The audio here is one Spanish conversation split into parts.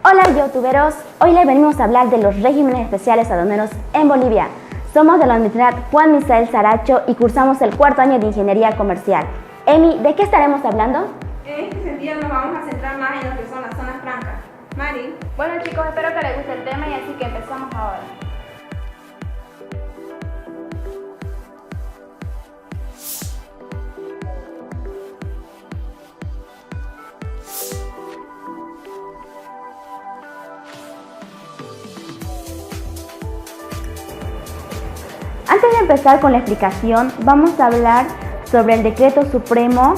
Hola youtuberos, hoy les venimos a hablar de los regímenes especiales aduaneros en Bolivia. Somos de la Universidad Juan Misael Saracho y cursamos el cuarto año de Ingeniería Comercial. Emi, ¿de qué estaremos hablando? En este sentido nos vamos a centrar más en lo que son las zonas francas. Mari. Bueno chicos, espero que les guste el tema y así que empezamos ahora. Antes de empezar con la explicación, vamos a hablar sobre el Decreto Supremo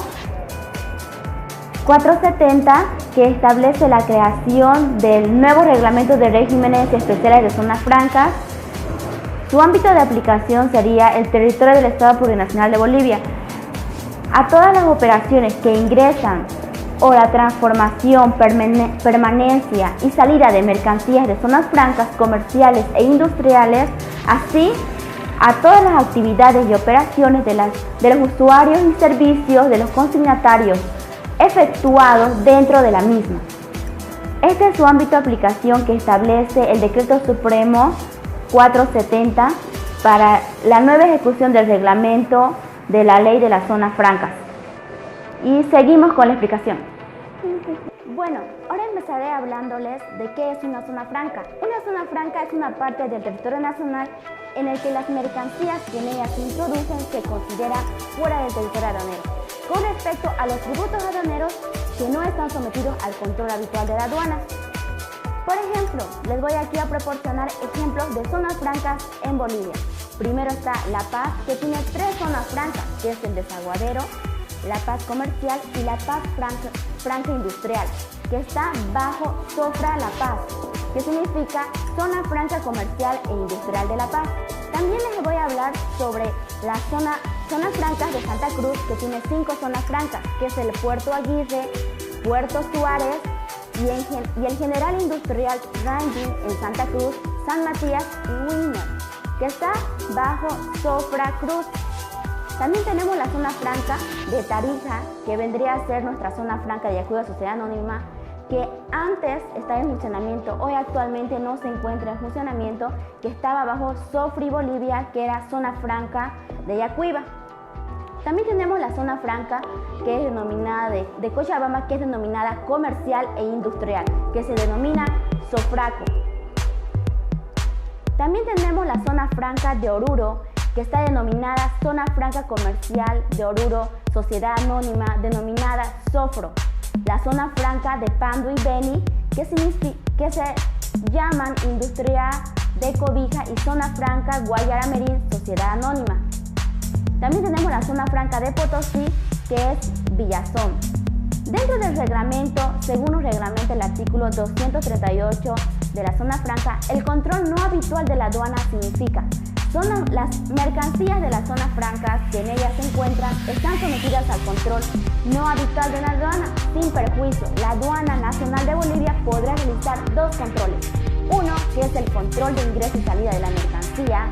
470 que establece la creación del nuevo Reglamento de Regímenes Especiales de Zonas Francas. Su ámbito de aplicación sería el territorio del Estado Plurinacional de Bolivia. A todas las operaciones que ingresan o la transformación, permanencia y salida de mercancías de zonas francas comerciales e industriales, así a todas las actividades y operaciones de los usuarios y servicios de los consignatarios efectuados dentro de la misma. Este es su ámbito de aplicación que establece el Decreto Supremo 470 para la nueva ejecución del reglamento de la Ley de las Zonas Francas. Y seguimos con la explicación. Bueno, ahora empezaré hablándoles de qué es una zona franca. Una zona franca es una parte del territorio nacional en el que las mercancías que en ellas se introducen se consideran fuera del territorio aduanero, con respecto a los tributos aduaneros que no están sometidos al control habitual de la aduana. Por ejemplo, les voy aquí a proporcionar ejemplos de zonas francas en Bolivia. Primero está La Paz, que tiene 3 zonas francas, que es el Desaguadero, La Paz Comercial y La Paz Franca Industrial, que está bajo Sofra La Paz, que significa Zona Franca Comercial e Industrial de La Paz. También les voy a hablar sobre las zonas francas de Santa Cruz, que tiene 5 zonas francas, que es el Puerto Aguirre, Puerto Suárez y el General Industrial Rangin en Santa Cruz, San Matías y Winner, que está bajo Sofra Cruz. También tenemos la zona franca de Tarija, que vendría a ser nuestra zona franca de Yacuiba Sociedad Anónima, que antes estaba en funcionamiento, hoy actualmente no se encuentra en funcionamiento, que estaba bajo Sofri Bolivia, que era zona franca de Yacuiba. También tenemos la zona franca que es denominada de Cochabamba, que es denominada comercial e industrial, que se denomina Sofraco. También tenemos la zona franca de Oruro, que está denominada Zona Franca Comercial de Oruro, Sociedad Anónima, denominada Sofro. La zona franca de Pando y Beni, que se llaman Industria de Cobija, y zona franca Guayaramerín, Sociedad Anónima. También tenemos la zona franca de Potosí, que es Villazón. Dentro del reglamento, según nos reglamenta el artículo 238 de la zona franca, el control no habitual de la aduana significa son las mercancías de las zonas francas que en ellas se encuentran están sometidas al control no habitual de la aduana. Sin perjuicio, la Aduana Nacional de Bolivia podrá realizar 2 controles. Uno, que es el control de ingreso y salida de la mercancía,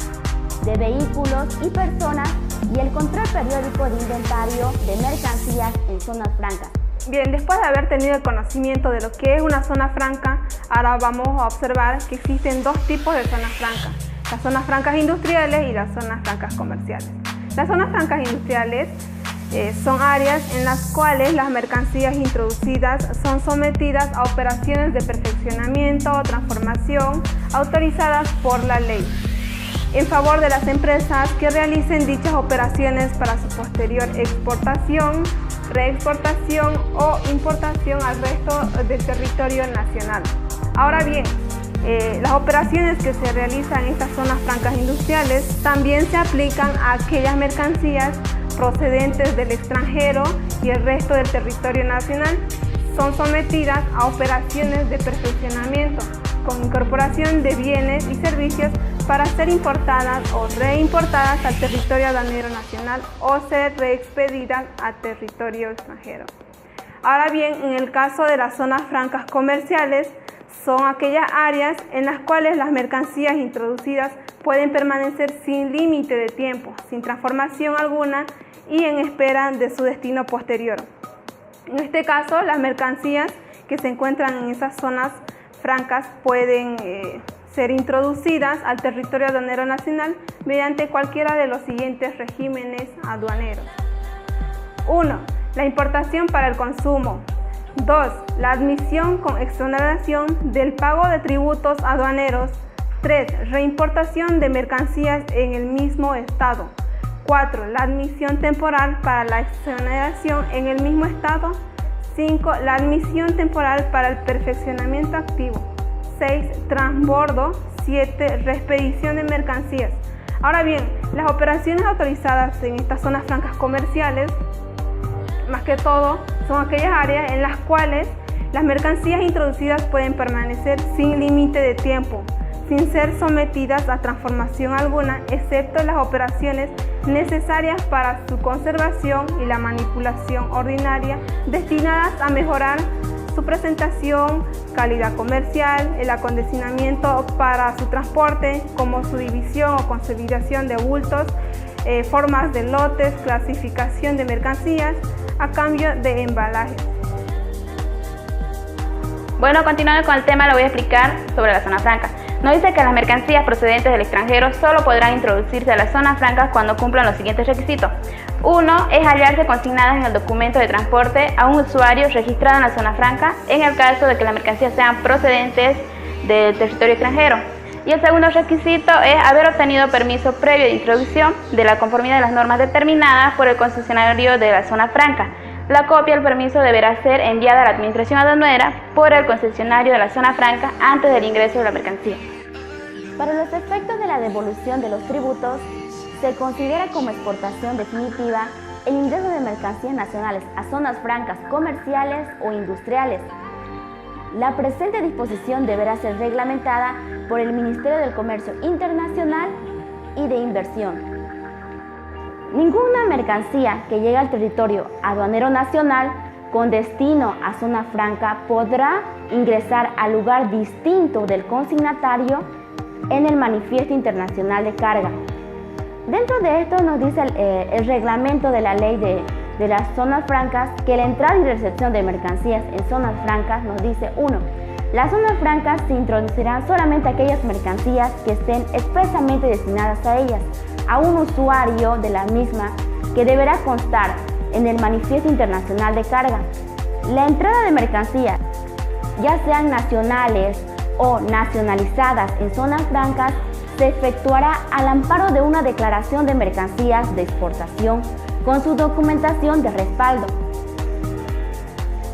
de vehículos y personas, y el control periódico de inventario de mercancías en zonas francas. Bien, después de haber tenido el conocimiento de lo que es una zona franca, ahora vamos a observar que existen 2 tipos de zonas francas: las zonas francas industriales y las zonas francas comerciales. Las zonas francas industriales son áreas en las cuales las mercancías introducidas son sometidas a operaciones de perfeccionamiento o transformación autorizadas por la ley, en favor de las empresas que realicen dichas operaciones para su posterior exportación, reexportación o importación al resto del territorio nacional. Ahora bien, las operaciones que se realizan en estas zonas francas industriales también se aplican a aquellas mercancías procedentes del extranjero y el resto del territorio nacional. Son sometidas a operaciones de perfeccionamiento con incorporación de bienes y servicios para ser importadas o reimportadas al territorio aduanero nacional o ser reexpedidas a territorio extranjero. Ahora bien, en el caso de las zonas francas comerciales, son aquellas áreas en las cuales las mercancías introducidas pueden permanecer sin límite de tiempo, sin transformación alguna y en espera de su destino posterior. En este caso, las mercancías que se encuentran en esas zonas francas pueden ser introducidas al territorio aduanero nacional mediante cualquiera de los siguientes regímenes aduaneros. 1. La importación para el consumo. 2. La admisión con exoneración del pago de tributos aduaneros. 3. Reimportación de mercancías en el mismo estado. 4. La admisión temporal para la exoneración en el mismo estado. 5. La admisión temporal para el perfeccionamiento activo. 6. Transbordo. 7. Reexpedición de mercancías. Ahora bien, las operaciones autorizadas en estas zonas francas comerciales, más que todo, son aquellas áreas en las cuales las mercancías introducidas pueden permanecer sin límite de tiempo, sin ser sometidas a transformación alguna, excepto las operaciones necesarias para su conservación y la manipulación ordinaria destinadas a mejorar su presentación, calidad comercial, el acondicionamiento para su transporte, como su división o consolidación de bultos, formas de lotes, clasificación de mercancías a cambio de embalaje. Bueno, continuando con el tema, le voy a explicar sobre la zona franca. Nos dice que las mercancías procedentes del extranjero solo podrán introducirse a las zonas francas cuando cumplan los siguientes requisitos. 1. Es hallarse consignadas en el documento de transporte a un usuario registrado en la zona franca en el caso de que las mercancías sean procedentes del territorio extranjero. Y el segundo requisito es haber obtenido permiso previo de introducción de la conformidad de las normas determinadas por el concesionario de la zona franca. La copia del permiso deberá ser enviada a la administración aduanera por el concesionario de la zona franca antes del ingreso de la mercancía. Para los efectos de la devolución de los tributos, se considera como exportación definitiva el ingreso de mercancías nacionales a zonas francas comerciales o industriales. La presente disposición deberá ser reglamentada por el Ministerio del Comercio Internacional y de Inversión. Ninguna mercancía que llegue al territorio aduanero nacional con destino a zona franca podrá ingresar al lugar distinto del consignatario en el Manifiesto Internacional de Carga. Dentro de esto nos dice el reglamento de la ley de las zonas francas que la entrada y recepción de mercancías en zonas francas nos dice 1. Las zonas francas se introducirán solamente aquellas mercancías que estén expresamente destinadas a ellas, a un usuario de la misma que deberá constar en el Manifiesto Internacional de Carga. La entrada de mercancías, ya sean nacionales o nacionalizadas en zonas francas, se efectuará al amparo de una declaración de mercancías de exportación con su documentación de respaldo.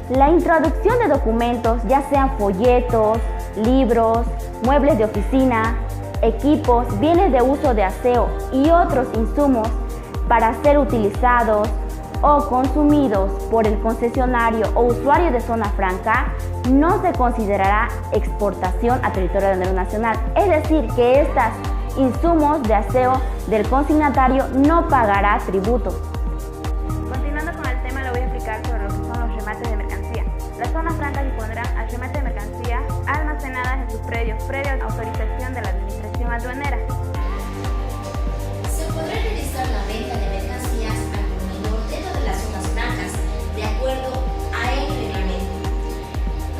La introducción de documentos, ya sean folletos, libros, muebles de oficina, equipos, bienes de uso de aseo y otros insumos para ser utilizados o consumidos por el concesionario o usuario de zona franca, no se considerará exportación a territorio aduanero nacional. Es decir, que estos insumos de aseo del consignatario no pagará tributo. Continuando con el tema, le voy a explicar sobre lo que son los remates de mercancía. Las zonas francas dispondrán al remate de mercancías almacenadas en sus predios previa autorización de la administración aduanera. Se podrá realizar la venta de mercancías al por menor dentro de las zonas francas, de acuerdo a el reglamento.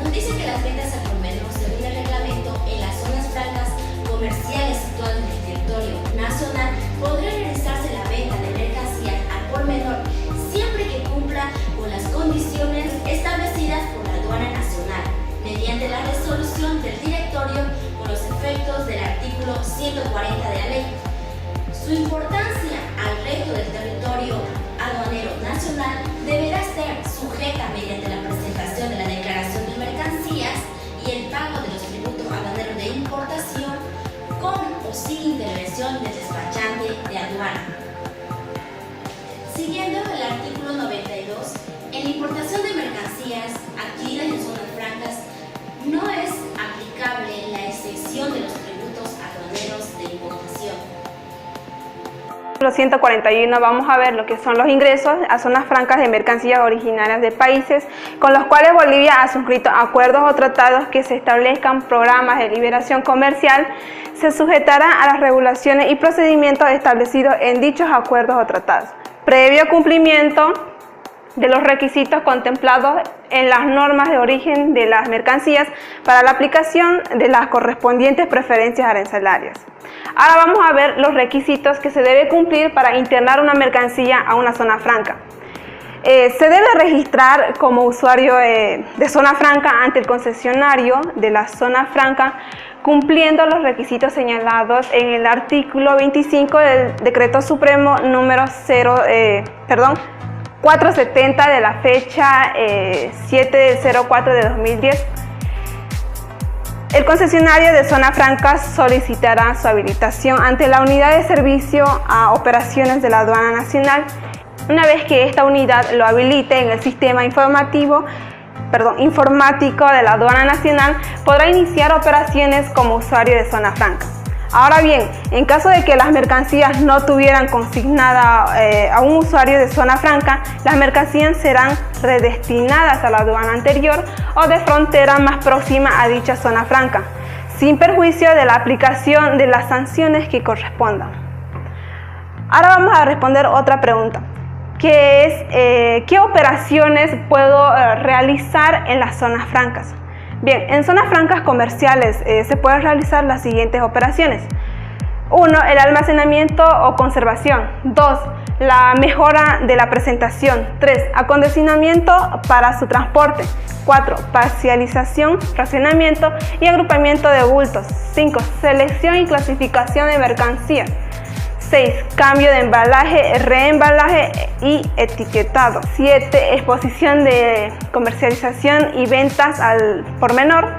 Nos dice que las ventas al por menor según el reglamento en las zonas francas comerciales situadas en el territorio nacional podrá realizarse la venta de mercancías al por menor siempre que cumpla con las condiciones establecidas por la aduana nacional mediante la resolución del directorio con los efectos del artículo 140 de la ley. Su importancia al resto del territorio aduanero nacional deberá ser sujeta mediante la presentación de la declaración de mercancías y el pago de los tributos aduaneros de importación con o sin intervención del despachante de aduana. Siguiendo el artículo 92, en la importación de mercancías adquiridas en zonas francas no es aplicable la excepción de los tributos aduaneros de importación. Artículo 141 vamos a ver lo que son los ingresos a zonas francas de mercancías originarias de países con los cuales Bolivia ha suscrito acuerdos o tratados que se establezcan programas de liberación comercial. Se sujetará a las regulaciones y procedimientos establecidos en dichos acuerdos o tratados, previo cumplimiento de los requisitos contemplados en las normas de origen de las mercancías para la aplicación de las correspondientes preferencias arancelarias. Ahora vamos a ver los requisitos que se debe cumplir para internar una mercancía a una zona franca. Se debe registrar como usuario de zona franca ante el concesionario de la zona franca, cumpliendo los requisitos señalados en el artículo 25 del Decreto Supremo número 470 de la fecha 7/04 de 2010. El concesionario de zona franca solicitará su habilitación ante la Unidad de Servicio a Operaciones de la Aduana Nacional. Una vez que esta unidad lo habilite en el sistema informático de la Aduana Nacional, podrá iniciar operaciones como usuario de zona franca. Ahora bien, en caso de que las mercancías no tuvieran consignada a un usuario de zona franca, las mercancías serán redestinadas a la aduana anterior o de frontera más próxima a dicha zona franca, sin perjuicio de la aplicación de las sanciones que correspondan. Ahora vamos a responder otra pregunta, que es ¿qué operaciones puedo realizar en las zonas francas? Bien, en zonas francas comerciales se pueden realizar las siguientes operaciones. 1. El almacenamiento o conservación. 2. La mejora de la presentación. 3. Acondicionamiento para su transporte. 4. Parcialización, racionamiento y agrupamiento de bultos. 5. Selección y clasificación de mercancías. 6. Cambio de embalaje, reembalaje y etiquetado. 7. Exposición de comercialización y ventas al por menor.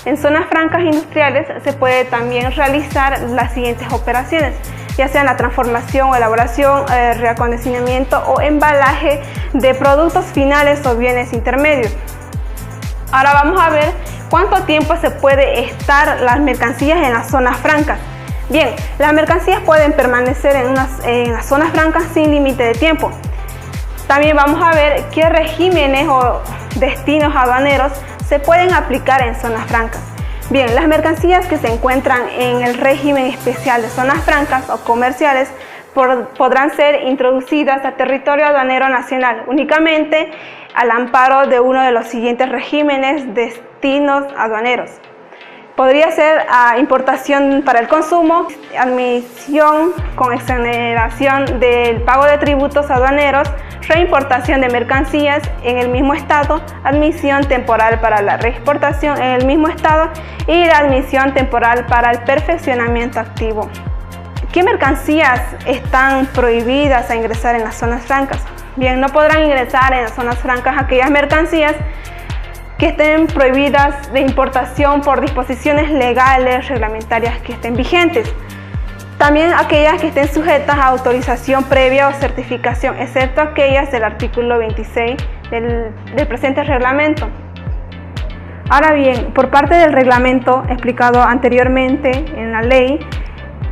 En zonas francas industriales se puede también realizar las siguientes operaciones, ya sean la transformación o elaboración, reacondicionamiento o embalaje de productos finales o bienes intermedios. Ahora vamos a ver cuánto tiempo se puede estar las mercancías en las zonas francas. Bien, las mercancías pueden permanecer en las zonas francas sin límite de tiempo. También vamos a ver qué regímenes o destinos aduaneros se pueden aplicar en zonas francas. Bien, las mercancías que se encuentran en el régimen especial de zonas francas o comerciales podrán ser introducidas a territorio aduanero nacional únicamente al amparo de uno de los siguientes regímenes destinos aduaneros. Podría ser importación para el consumo, admisión con exoneración del pago de tributos aduaneros, reimportación de mercancías en el mismo estado, admisión temporal para la reexportación en el mismo estado y la admisión temporal para el perfeccionamiento activo. ¿Qué mercancías están prohibidas a ingresar en las zonas francas? Bien, no podrán ingresar en las zonas francas aquellas mercancías que estén prohibidas de importación por disposiciones legales, reglamentarias que estén vigentes. También aquellas que estén sujetas a autorización previa o certificación, excepto aquellas del artículo 26 del presente reglamento. Ahora bien, por parte del reglamento explicado anteriormente en la ley,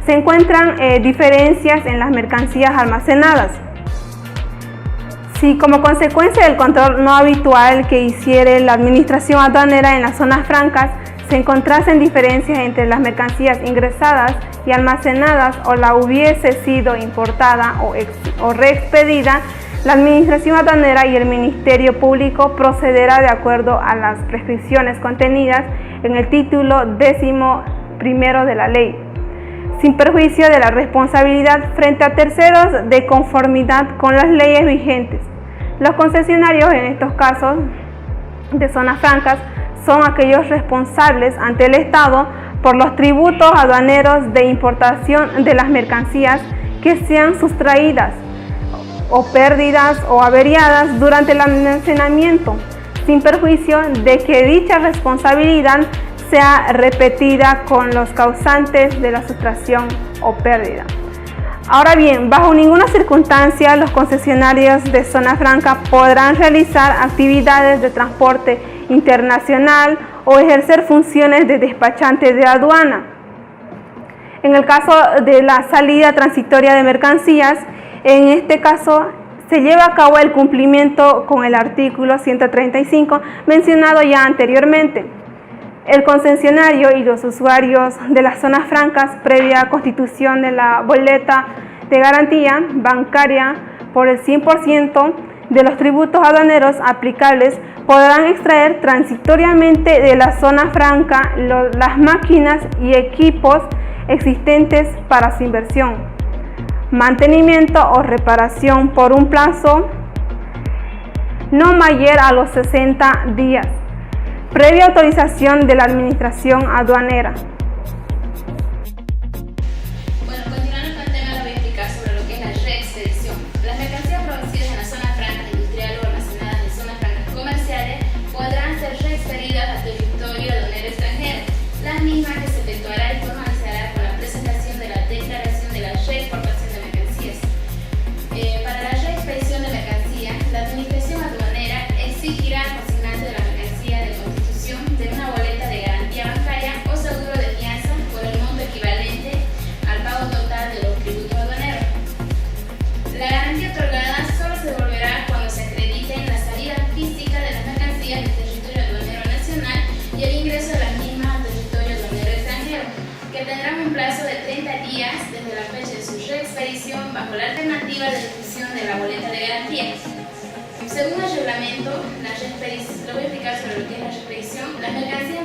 se encuentran diferencias en las mercancías almacenadas. Si como consecuencia del control no habitual que hiciere la administración aduanera en las zonas francas se encontrasen diferencias entre las mercancías ingresadas y almacenadas o la hubiese sido importada o reexpedida, la administración aduanera y el Ministerio Público procederá de acuerdo a las prescripciones contenidas en el título 11º de la ley, sin perjuicio de la responsabilidad frente a terceros de conformidad con las leyes vigentes. Los concesionarios en estos casos de zonas francas son aquellos responsables ante el Estado por los tributos aduaneros de importación de las mercancías que sean sustraídas o perdidas o averiadas durante el almacenamiento, sin perjuicio de que dicha responsabilidad sea repetida con los causantes de la sustracción o pérdida. Ahora bien, bajo ninguna circunstancia los concesionarios de zona franca podrán realizar actividades de transporte internacional o ejercer funciones de despachante de aduana. En el caso de la salida transitoria de mercancías, en este caso se lleva a cabo el cumplimiento con el artículo 135 mencionado ya anteriormente. El concesionario y los usuarios de las zonas francas, previa constitución de la boleta de garantía bancaria por el 100% de los tributos aduaneros aplicables podrán extraer transitoriamente de la zona franca las máquinas y equipos existentes para su inversión, mantenimiento o reparación por un plazo no mayor a los 60 días, previa autorización de la Administración Aduanera. Bueno, continuando con el tema, les voy a explicar sobre lo que es la reexpedición. Las mercancías producidas en la zona franca industrial o almacenadas en zonas francas comerciales podrán ser reexpedidas al territorio aduanero extranjero, las mismas que se efectuará y formalizará con la presentación de la declaración de la reexportación de mercancías. Para la reexpedición de mercancías, la Administración Aduanera exigirá al consignante de la mercancía de constitución de una boleta de garantía bancaria o seguro de fianza por el monto equivalente al pago total de los tributos aduaneros. La garantía otorgada solo se devolverá cuando se acredite la salida física de las mercancías del territorio aduanero nacional y el ingreso de las mismas al territorio aduanero extranjero, que tendrán un plazo de 30 días desde la fecha de su reexpedición bajo la alternativa de ejecución de la boleta de garantía. Según el reglamento, lo voy a explicar sobre lo que es la reexpedición. Las mercancías